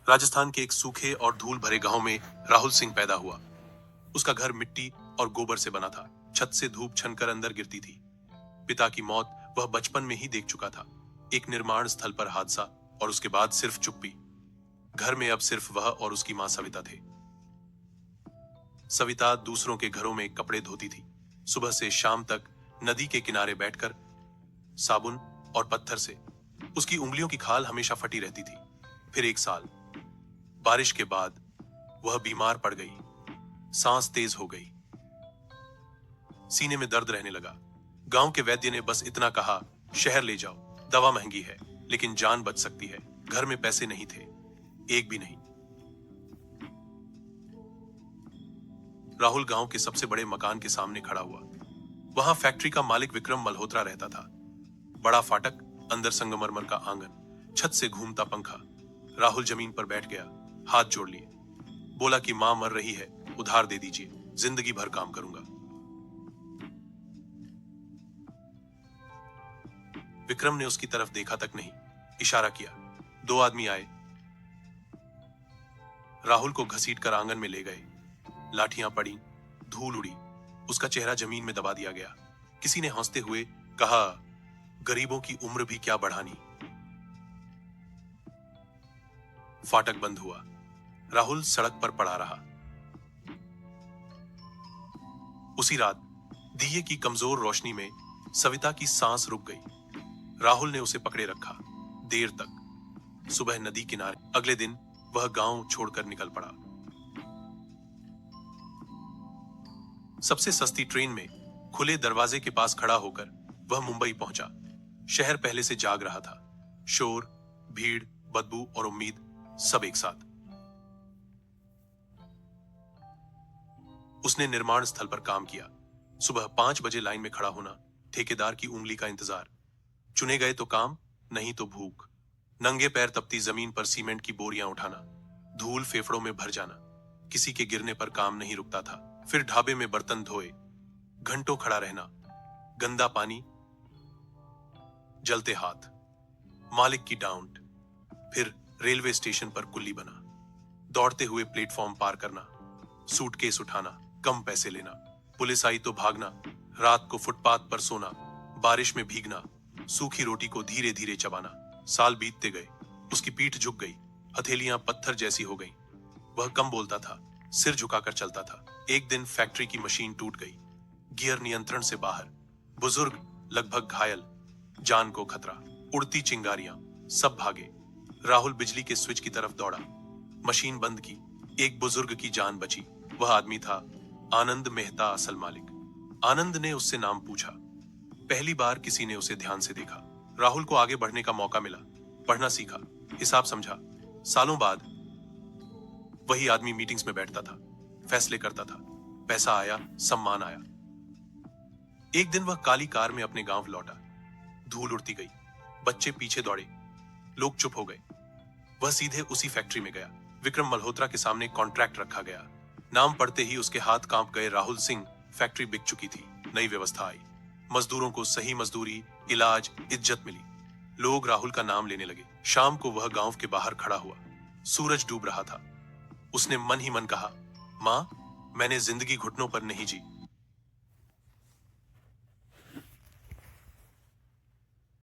राजस्थान के एक सूखे और धूल भरे गांव में राहुल सिंह पैदा हुआ। उसका घर मिट्टी और गोबर से बना था। छत से धूप छनकर अंदर गिरती थी। पिता की मौत वह बचपन में ही देख चुका था। एक निर्माण स्थल पर हादसा और उसके बाद सिर्फ चुप्पी। घर में अब सिर्फ वह और उसकी मां सविता थे। सविता दूसरों के घरों में कपड़े धोती थी। सुबह से शाम तक नदी के किनारे बैठकर साबुन और पत्थर से उसकी उंगलियों की खाल हमेशा फटी रहती थी। फिर एक साल बारिश के बाद वह बीमार पड़ गई। सांस तेज हो गई, सीने में दर्द रहने लगा। गांव के वैद्य ने बस इतना कहा, शहर ले जाओ, दवा महंगी है लेकिन जान बच सकती है। घर में पैसे नहीं थे, एक भी नहीं। राहुल गांव के सबसे बड़े मकान के सामने खड़ा हुआ। वहां फैक्ट्री का मालिक विक्रम मल्होत्रा रहता था। बड़ा फाटक, अंदर संगमरमर का आंगन, छत से घूमता पंखा। राहुल जमीन पर बैठ गया, हाथ जोड़ लिए। बोला कि मां मर रही है, उधार दे दीजिए, जिंदगी भर काम करूंगा। विक्रम ने उसकी तरफ देखा तक नहीं, इशारा किया। दो आदमी आए, राहुल को घसीटकर आंगन में ले गए। लाठियां पड़ी, धूल उड़ी, उसका चेहरा जमीन में दबा दिया गया। किसी ने हंसते हुए कहा, गरीबों की उम्र भी क्या बढ़ानी। फाटक बंद हुआ। राहुल सड़क पर पड़ा रहा। उसी रात दिए की कमजोर रोशनी में सविता की सांस रुक गई। राहुल ने उसे पकड़े रखा देर तक। सुबह नदी किनारे, अगले दिन वह गांव छोड़कर निकल पड़ा। सबसे सस्ती ट्रेन में खुले दरवाजे के पास खड़ा होकर वह मुंबई पहुंचा। शहर पहले से जाग रहा था। शोर, भीड़, बदबू और उम्मीद, सब एक साथ। उसने निर्माण स्थल पर काम किया। सुबह 5 बजे लाइन में खड़ा होना, ठेकेदार की उंगली का इंतजार। चुने गए तो काम, नहीं तो भूख। नंगे पैर तपती जमीन पर सीमेंट की बोरियां उठाना, धूल फेफड़ों में भर जाना। किसी के गिरने पर काम नहीं रुकता था। फिर ढाबे में बर्तन धोए, घंटों खड़ा रहना, गंदा पानी, जलते हाथ, मालिक की डांट। फिर रेलवे स्टेशन पर कुल्ली बना, दौड़ते हुए प्लेटफॉर्म पार करना, सूटकेस उठाना, कम पैसे लेना, पुलिस आई तो भागना, रात को फुटपाथ पर सोना, बारिश में भीगना, सूखी रोटी को धीरे धीरे चबाना। साल बीतते गए, उसकी पीठ झुक गई, हथेलियां पत्थर जैसी हो गईं। वह कम बोलता था, सिर झुकाकर चलता था। एक दिन फैक्ट्री की मशीन टूट गई, गियर नियंत्रण से बाहर, बुजुर्ग लगभग घायल, जान को खतरा, उड़ती चिंगारियां, सब भागे। राहुल बिजली के स्विच की तरफ दौड़ा, मशीन बंद की, एक बुजुर्ग की जान बची। वह आदमी था आनंद मेहता, असल मालिक। आनंद ने उससे नाम पूछा। पहली बार किसी ने उसे ध्यान से देखा। राहुल को आगे बढ़ने का मौका मिला, पढ़ना सीखा, हिसाब समझा। सालों बाद वही आदमी मीटिंग्स में बैठता था, फैसले करता था। पैसा आया, सम्मान आया। एक दिन वह काली कार में अपने गांव लौटा। धूल उड़ती गई, बच्चे पीछे दौड़े, लोग चुप हो गए। वह सीधे उसी फैक्ट्री में गया। विक्रम मल्होत्रा के सामने कॉन्ट्रैक्ट रखा गया। नाम पढ़ते ही उसके हाथ कांप गए। राहुल सिंह। फैक्ट्री बिक चुकी थी। नई व्यवस्था आई, मजदूरों को सही मजदूरी, इलाज, इज्जत मिली। लोग राहुल का नाम लेने लगे। शाम को वह गांव के बाहर खड़ा हुआ। सूरज डूब रहा था। उसने मन ही मन कहा, मां, मैंने जिंदगी घुटनों पर नहीं जी,